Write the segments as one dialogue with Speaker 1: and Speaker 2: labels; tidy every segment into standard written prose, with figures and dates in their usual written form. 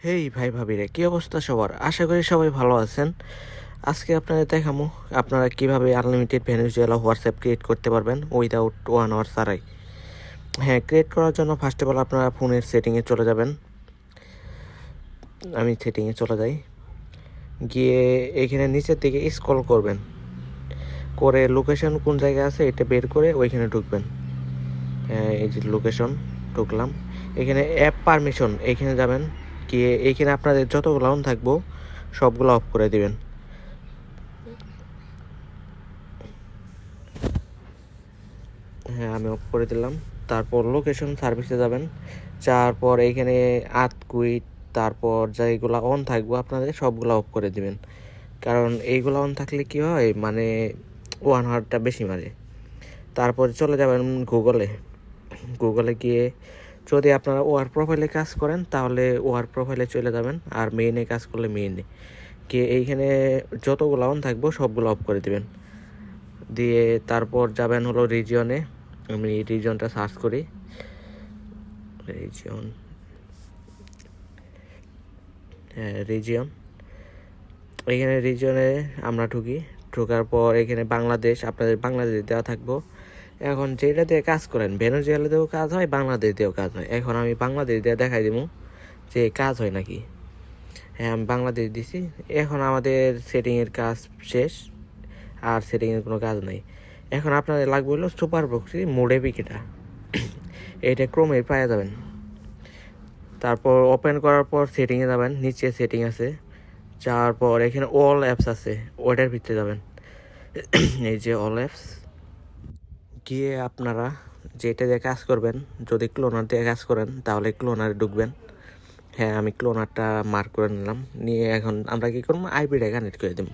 Speaker 1: হেই ভাই ভাবিরে, কি অবস্থা সবার? আশা করি সবাই ভালো আছেন। আজকে আপনাদের দেখামো আপনারা কিভাবে আনলিমিটেড ভেনেজুয়েলা হোয়াটসঅ্যাপ ক্রিয়েট করতে পারবেন উইদাউট 1 আওয়ার ছাড়াই। হ্যাঁ, ক্রিয়েট করার জন্য ফার্স্ট অফ অল আপনারা ফোনের সেটিংয়ে চলে যাবেন। আমি সেটিংয়ে চলে যাই, গিয়ে এখানে নিচের দিকে স্ক্রল করবেন, করে লোকেশন কোন জায়গায় আছে এটা বের করে ওইখানে ঢুকবেন। হ্যাঁ, এই যে লোকেশন ঢুকলাম, এখানে অ্যাপ পারমিশন এইখানে যাবেন, গিয়ে এইখানে আপনাদের যতগুলো অন থাকবো সবগুলো অফ করে দিবেন। হ্যাঁ, আমি অফ করে দিলাম। তারপর লোকেশন সার্ভিসে যাবেন, যাওয়ার পর এইখানে কুইট, তারপর যেগুলো অন থাকবো আপনাদের সবগুলো অফ করে দিবেন। কারণ এইগুলো অন থাকলে কি হয়, মানে 1 আওয়ারটা বেশি মারে। তারপর চলে যাবেন গুগলে গিয়ে যদি আপনারা ওয়ার প্রোফাইলে কাজ করেন তাহলে ওয়ার প্রোফাইলে চলে যাবেন, আর মেইনে কাজ করলে মেইনে গিয়ে এইখানে যতগুলো অন থাকবো সবগুলো অফ করে দিবেন। দিয়ে তারপর যাবেন হলো রিজিয়নে। আমি রিজিয়নটা সার্চ করি, রিজিয়ন, হ্যাঁ রিজিয়ন। এখানে রিজিয়নে আমরা ঢোকার পর এখানে বাংলাদেশ, আপনাদের বাংলাদেশ দেওয়া থাকবো। এখন যেটা দিয়ে কাজ করেন, ভেনেজুয়েলাতেও কাজ হয়, বাংলাদেশ দিয়েও কাজ হয়। এখন আমি বাংলাদেশ দিয়ে দেখাই দিব যে কাজ হয় নাকি। হ্যাঁ, আমি বাংলাদেশ দিছি। এখন আমাদের সেটিংয়ের কাজ শেষ, আর সেটিংয়ের কোনো কাজ নাই। এখন আপনাদের লাগবে হলো সুপার প্রক্সি মোড এপিকেটা, এইটা ক্রোমে পাওয়া যাবেন। তারপর ওপেন করার পর সেটিংয়ে যাবেন, নিচে সেটিং আছে, যাওয়ার পর এখানে অল অ্যাপস আছে, ওটার ভিতরে যাবেন। এই যে অল অ্যাপস, গিয়ে আপনারা যেটা দিয়ে কাজ করবেন, যদি ক্লোনার দিয়ে কাজ করেন তাহলে ক্লোনারে ঢুকবেন। হ্যাঁ, আমি ক্লোনারটা মার্ক করে নিলাম। নিয়ে এখন আমরা কী করবো, আইপিটা কানেক্ট করে দেব।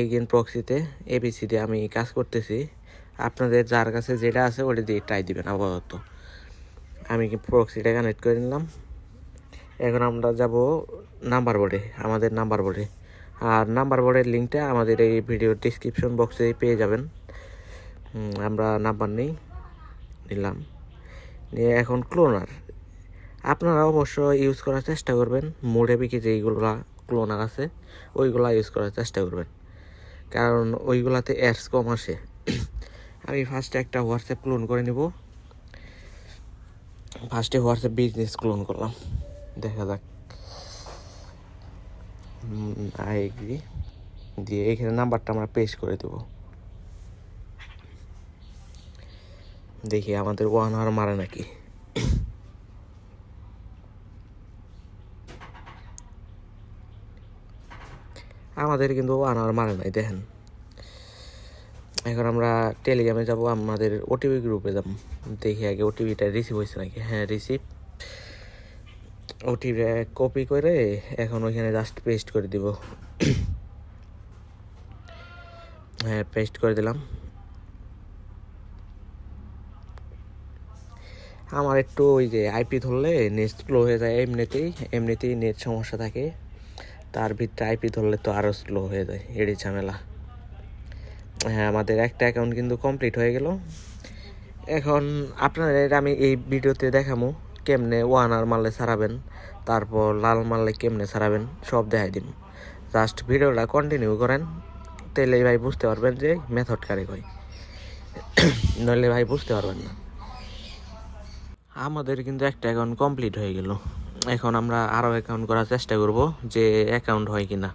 Speaker 1: এগেন প্রক্সিতে এবিসি দিয়ে আমি কাজ করতেছি। আপনাদের যার কাছে যেটা আছে ওটা দিয়ে ট্রাই দিবেন আপাতত। আমি প্রক্সিটা কানেক্ট করে নিলাম। এখন আমরা যাব নাম্বার বোর্ডে, আমাদের নাম্বার বোর্ডে। আর নাম্বার বোর্ডের লিঙ্কটা আমাদের এই ভিডিওর ডিসক্রিপশন বক্সে পেয়ে যাবেন। আমরা নাম্বার নিলাম, নিয়ে এখন ক্লোনার আপনারা অবশ্য ইউজ করার চেষ্টা করবেন। মোডে বিকে যেইগুলা ক্লোনার আছে ওইগুলা ইউজ করার চেষ্টা করবেন, কারণ ওইগুলাতে অ্যাডস কম আসে। আমি ফার্স্টে একটা হোয়াটসঅ্যাপ ক্লোন করে নিব। ফার্স্টে হোয়াটসঅ্যাপ বিজনেস ক্লোন করলাম, দেখা যাক। আই এগ্রি দিয়ে এখানে নাম্বারটা আমরা পেস্ট করে দেব। দেখি আমাদের 1 আওয়ার মারে নাকি। আমাদের কিন্তু 1 আওয়ার মারে নাই, দেখেন। এখন আমরা টেলিগ্রামে যাব, আমাদের ওটিপি গ্রুপে যাব, দেখি আগে ওটিপিটা রিসিভ হয়েছে নাকি। হ্যাঁ, রিসিভ। ওটিপি কপি করে এখন ওইখানে জাস্ট পেস্ট করে দিব। হ্যাঁ, পেস্ট করে দিলাম। আমার একটু ওই যে আইপি ধরলে নেট স্লো হয়ে যায়, এমনিতেই নেট সমস্যা থাকে, তার ভিতরে আইপি ধরলে তো আরও স্লো হয়ে যায়, এড়ি ঝামেলা। হ্যাঁ, আমাদের একটা অ্যাকাউন্ট কিন্তু কমপ্লিট হয়ে গেল। এখন আপনাদের আমি এই ভিডিওতে দেখাবো কেমনে 1 আওয়ার মারলে ছাড়াবেন, তারপর লাল মারলে কেমনে ছাড়াবেন, সব দেখাই দিন। জাস্ট ভিডিওটা কন্টিনিউ করেন, তাহলে ভাই বুঝতে পারবেন যে মেথড কারে কয়, নইলে ভাই বুঝতে পারবেন না। আমাদের কিন্তু একটা অ্যাকাউন্ট কমপ্লিট হয়ে গেল। এখন আমরা আরও অ্যাকাউন্ট করার চেষ্টা করব যে অ্যাকাউন্ট হয় কি না।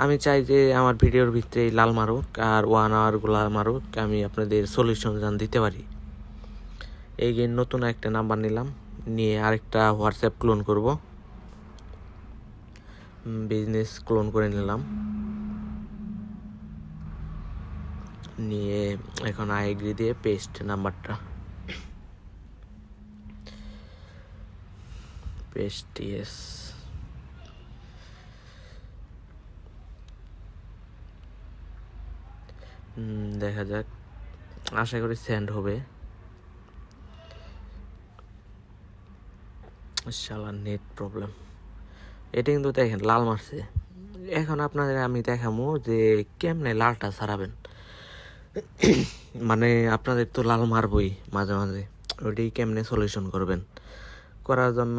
Speaker 1: আমি চাই যে আমার ভিডিওর ভিতরে লাল মারুক আর 1 আওয়ারগুলা মারুক, আমি আপনাদের সলিউশন দিতে পারি। এই যে নতুন একটা নাম্বার নিলাম, নিয়ে আরেকটা হোয়াটসঅ্যাপ ক্লোন করব, বিজনেস ক্লোন করে নিলাম। নিয়ে এখন আই এগ্রি দিয়ে পেস্ট নাম্বারটা, পেস্ট ইয়েস। দেখা যাক, আশা করি সেন্ড হবে। শালা নেট প্রবলেম। এটা কিন্তু দেখেন লাল মারছে। এখন আপনাদের আমি দেখাবো যে কেমনে লালটা ছাড়াবেন। মানে আপনাদের তো লাল মারবই মাঝে মাঝে, ওইটাই কেমনে সলিউশন করবেন। করার জন্য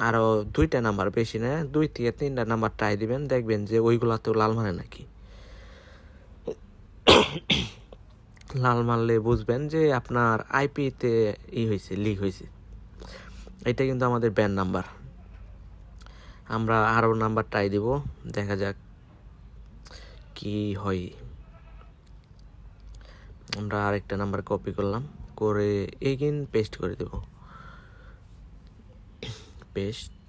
Speaker 1: আরও 2টা নাম্বার, বেশি না, 2 থেকে 3টা নাম্বার ট্রাই দিবেন, দেখবেন যে ওইগুলাতেও লাল মারে নাকি। লাল মারলে বুঝবেন যে আপনার আইপিতে হয়েছে, লিক হয়েছে। এটা কিন্তু আমাদের ব্যান নাম্বার। আমরা আরও নাম্বার ট্রাই দিব, দেখা যাক কি হয়। আমরা আরেকটা নাম্বার কপি করলাম, করে এগেইন পেস্ট করে দেব, পেস্ট।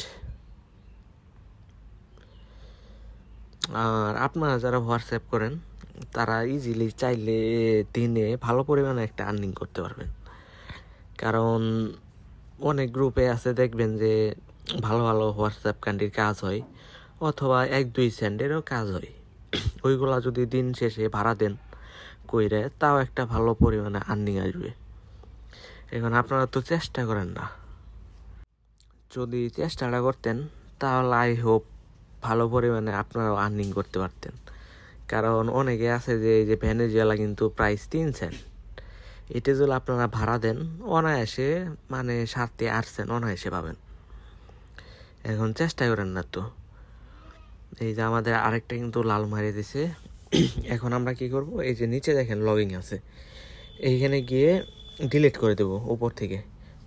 Speaker 1: আর আপনারা যারা হোয়াটসঅ্যাপ করেন তারা ইজিলি চাইলে দিনে ভালো পরিমাণে একটা আর্নিং করতে পারবেন। কারণ অনেক গ্রুপে আছে, দেখবেন যে ভালো ভালো হোয়াটসঅ্যাপ কান্ট্রির কাজ হয়, অথবা 1-2 সেন্টেরও কাজ হয়। ওইগুলা যদি দিন শেষে ভাড়া দেন কইরে, তাও একটা ভালো পরিমাণে আর্নিং আসবে। এখন আপনারা তো চেষ্টা করেন না, যদি চেষ্টাটা করতেন তাহলে আই হোপ ভালো পরিমাণে আপনারাও আর্নিং করতে পারতেন। কারণ অনেকে আছে যে এই যে ভেনেজুয়েলা কিন্তু প্রাইস 3 সেন্ট, এটা যদি আপনারা ভাড়া দেন অনায়াসে, মানে 7-8 সেন্ট অনায়াসে পাবেন। এখন চেষ্টা করেন না তো। এই যে আমাদের আরেকটা কিন্তু লাল মারিয়ে দিছে। এখন আমরা কি করব, এই যে নিচে দেখেন লগইন আছে, এইখানে গিয়ে ডিলিট করে দেব উপর থেকে,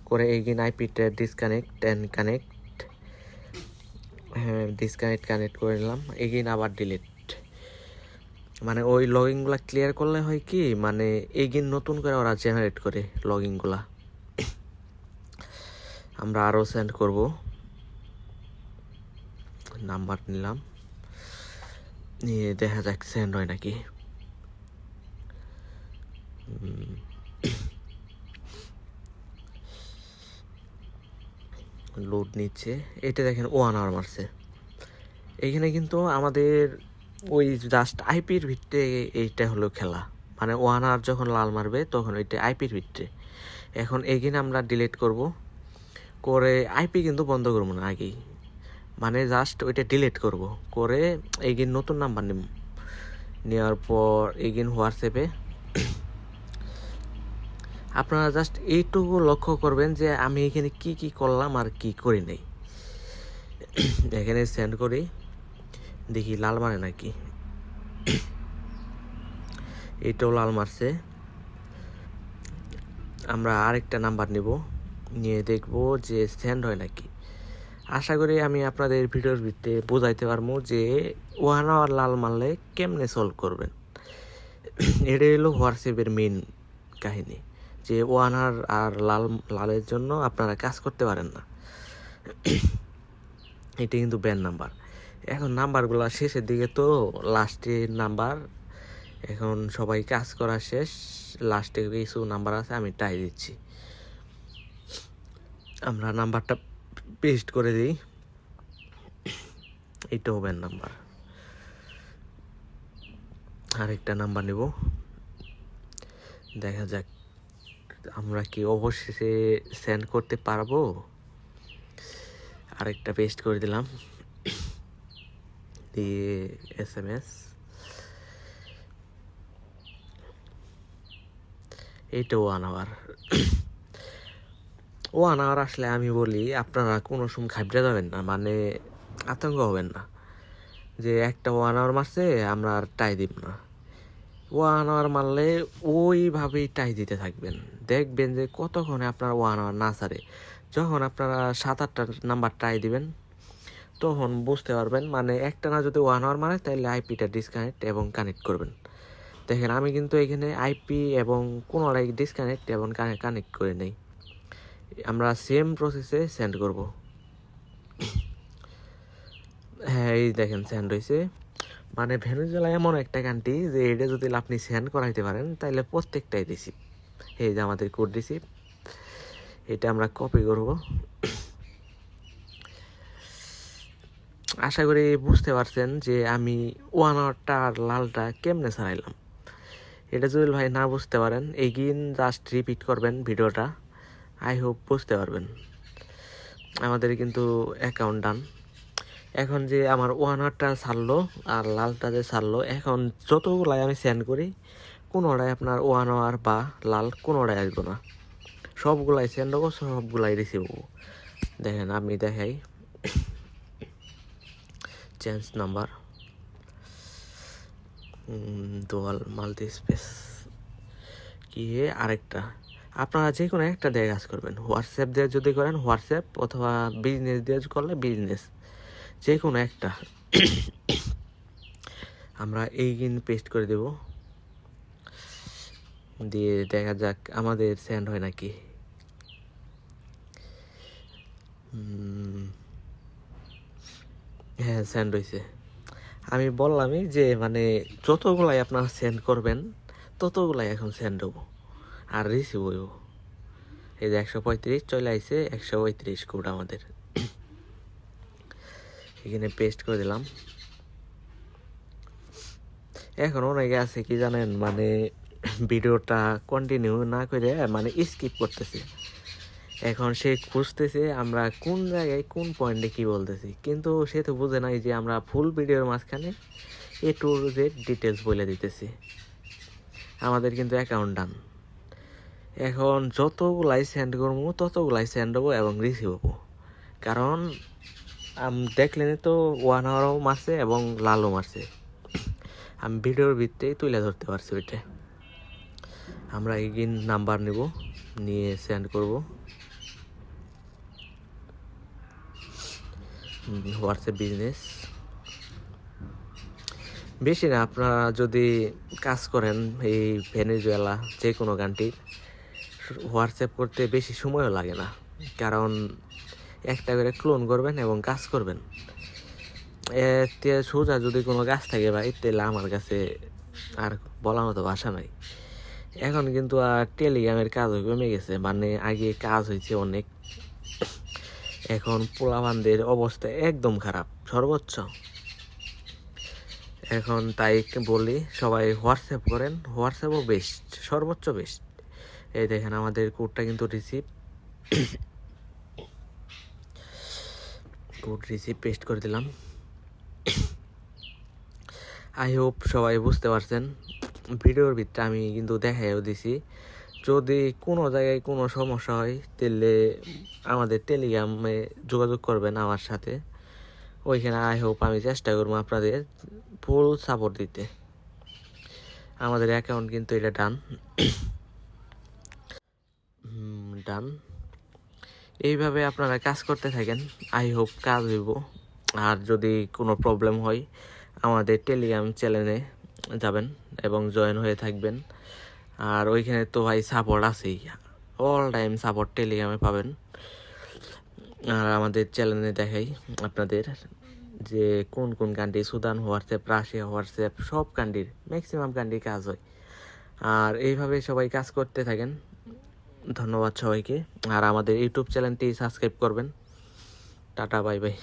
Speaker 1: করে এগেইন আইপিটা ডিসকানেক্ট অ্যান্ড কানেক্ট। হ্যাঁ, ডিসকানেক্ট কানেক্ট করে নিলাম, এগেইন আবার ডিলিট। মানে ওই লগইনগুলা ক্লিয়ার করলে হয় কি, মানে এগেইন নতুন করে ওরা জেনারেট করে লগইনগুলা। আমরা আরও সেন্ড করব, নাম্বার নিলাম, নিয়ে দেখা যাক সেন্ড হয় নাকি। লোড নিচ্ছে, এটা দেখেন 1 আওয়ার মারছে। এইখানে কিন্তু আমাদের ওই জাস্ট আইপির ভিতরে এইটা হলো খেলা, মানে 1 আওয়ার যখন লাল মারবে তখন ওইটা আইপির ভিতরে। এখন এগেইন আমরা ডিলিট করব, করে আইপি কিন্তু বন্ধ করবো না আগেই, মানে জাস্ট ওইটা ডিলিট করব, করে এগেইন নতুন নাম্বার নেব, নেওয়ার পর এগেইন হোয়াটসঅ্যাপে। আপনারা জাস্ট এইটুকু লক্ষ্য করবেন যে আমি এখানে কি কি করলাম আর কি করি নাই। এখানে সেন্ড করি, দেখি লাল মারে নাকি। এইটাও লাল মারছে। আমরা আরেকটা নাম্বার নেব, নিয়ে দেখব যে সেন্ড হয় নাকি। আশা করি আমি আপনাদের ভিডিওর ভিতরে বোঝাইতে পারবো যে 1 আওয়ার লাল মারলে কেমনে সলভ করবেন। এটাই হলো হোয়াটসঅ্যাপের মেইন কাহিনী, যে 1 আওয়ার আর লালের জন্য আপনারা কাজ করতে পারেন না। এটা কিন্তু ব্যান নাম্বার। এখন নাম্বারগুলো শেষের দিকে, তো লাস্টের নাম্বার, এখন সবাই কাজ করা শেষ, লাস্টে কিছু নাম্বার আছে, আমি ট্রাই দিচ্ছি। আমরা নাম্বারটা পেস্ট করে দিই, এইটাও ব্যান নাম্বার। আরেকটা নাম্বার নেব, দেখা যাক আমরা কি অবশেষে সেন্ড করতে পারবো। আরেকটা পেস্ট করে দিলাম, দিয়ে SMS। এইটা 1 আওয়ার। 1 আওয়ার আসলে আমি বলি আপনারা কোনো সময় ঘাবড়ে যাবেন না, মানে আতঙ্ক হবেন না যে একটা 1 আওয়ার মারছে আমরা আর টাই দিব না। 1 আওয়ার মারলে ওইভাবেই টাই দিতে থাকবেন, দেখবেন যে কতক্ষণে আপনার 1 আওয়ার না ছাড়ে। যখন আপনারা 7-8টা নাম্বার ট্রাই দিবেন তখন বুঝতে পারবেন, মানে একটা না যদি 1 আওয়ার মারে তাহলে আইপিটা ডিসকানেক্ট এবং কানেক্ট করবেন। দেখেন আমি কিন্তু এখানে আইপি এবং কোনোটাই ডিসকানেক্ট এবং কানেক্ট করে নেই, আমরা সেম প্রসেসে সেন্ড করব। হ্যাঁ, এই দেখেন সেন্ড হয়েছে। মানে ভেনেজুয়েলা এমন একটা কান্ট্রি যে এটা যদি আপনি সেন্ড করাইতে পারেন তাহলে প্রত্যেকটাই রিসিভ। এই যে আমাদের কোড রিসিভ, এটা আমরা কপি করব। আশা করি বুঝতে পারছেন যে আমি 1 আওয়ারটা আর লালটা কেমনে ছাড়াইলাম। এটা যদি ভাই না বুঝতে পারেন, এগেইন জাস্ট রিপিট করবেন ভিডিওটা, আই হোপ বুঝতে পারবেন। আমাদের কিন্তু অ্যাকাউন্ট ডান। এখন যে আমার 1 আওয়ারটা ছাড়লো আর লালটা যে ছাড়লো, এখন যতগুলাই আমি সেন্ড করি কোনোটাই আপনার 1 আওয়ার বা লাল কোনোটাই আসবো না, সবগুলাই সেন্ড হবো, সবগুলাই রিসিভ হবো। দেখেন আমি দেখাই, change number, dual multi space কি আরেকটা, আপনারা যে কোনো একটা দিয়ে কাজ করবেন। হোয়াটসঅ্যাপ দিয়ে যদি করেন হোয়াটসঅ্যাপ, অথবা বিজনেস দিয়ে করলে বিজনেস, যে কোনো একটা। আমরা এই পেস্ট করে দেব, দিয়ে দেখা যাক আমাদের সেন্ড হয় নাকি। হ্যাঁ, সেন্ড হয়েছে। আমি বললামই যে মানে যতগুলাই আপনারা সেন্ড করবেন ততগুলাই এখন সেন্ড হবো আর রিসিভ হইব। এই যে 135 চলে আইছে, 135 কোড আমাদের। এখানে পেস্ট করে দিলাম। এখন অনেকে আছে কি জানেন, মানে ভিডিওটা কন্টিনিউ না করে মানে স্কিপ করতেছে। এখন সে খুঁজতেছে আমরা কোন জায়গায় কোন পয়েন্টে কি বলতেছি, কিন্তু সে তো বুঝে নাই যে আমরা ফুল ভিডিওর মাঝখানে A to Z ডিটেলস বলে দিতেছি। আমাদের কিন্তু অ্যাকাউন্ট ডান। এখন যতগুলাই সেন্ড করবো ততগুলাই সেন্ড হবো এবং রিসিভ হবো, কারণ দেখলেন তো 1 আওয়ারও মারছে এবং লালও মারছে। আমি ভিডিওর ভিত্তিতেই তুলে ধরতে পারছি ওইটা। আমরা এগিন নাম্বার নেব, নিয়ে সেন্ড করব। হোয়াটসঅ্যাপ বিজনেস বেশি না, আপনারা যদি কাজ করেন এই ভেনেজুয়েলা যে কোনো কান্ট্রির, হোয়াটসঅ্যাপ করতে বেশি সময়ও লাগে না, কারণ একটা করে ক্লোন করবেন এবং কাজ করবেন। এতে সোজা যদি কোনো কাজ থাকে ভাই, তাহলে আমার কাছে আর বলার মতো ভাষা নাই। এখন কিন্তু আর টেলিগ্রামের কাজও কমে গেছে, মানে আগে কাজ হয়েছে অনেক, এখন পোলাপানদের অবস্থা একদম খারাপ সর্বোচ্চ। এখন তাই বলি সবাই হোয়াটসঅ্যাপ করেন, হোয়াটসঅ্যাপও বেস্ট, সর্বোচ্চ বেস্ট। এই দেখেন আমাদের কোডটা কিন্তু কোড রিসিভ পেস্ট করে দিলাম। আই হোপ সবাই বুঝতে পারছেন। ভিডিওর ভিতরে আমি কিন্তু দেখাইও দিছি, যদি কোনো জায়গায় কোনো সমস্যা হয় তাহলে আমাদের টেলিগ্রামে যোগাযোগ করবেন আমার সাথে, ওইখানে আই হোপ আমি চেষ্টা করবো আপনাদের ফুল সাপোর্ট দিতে। আমাদের অ্যাকাউন্ট কিন্তু এটা ডান। ডান। এইভাবে আপনারা কাজ করতে থাকেন, আই হোপ কাজ হইব। আর যদি কোনো প্রবলেম হয় আমাদের টেলিগ্রাম চ্যানেলে যাবেন এবং জয়েন হয়ে থাকবেন। আর ওইখানে তো ভাই সাপোর্ট আছেই, অল টাইম সাপোর্ট টেলিগ্রামে পাবেন। আর আমাদের চ্যানেলে দেখাই আপনাদের যে কোন কোন country, Sudan WhatsApp, Russia WhatsApp, সব কান্ট্রির ম্যাক্সিমাম কান্ট্রি কাজ হয়। আর এইভাবে সবাই কাজ করতে থাকেন। ধন্যবাদ সবাইকে। আর আমাদের ইউটিউব চ্যানেলটি সাবস্ক্রাইব করবেন। Tata, bye bye.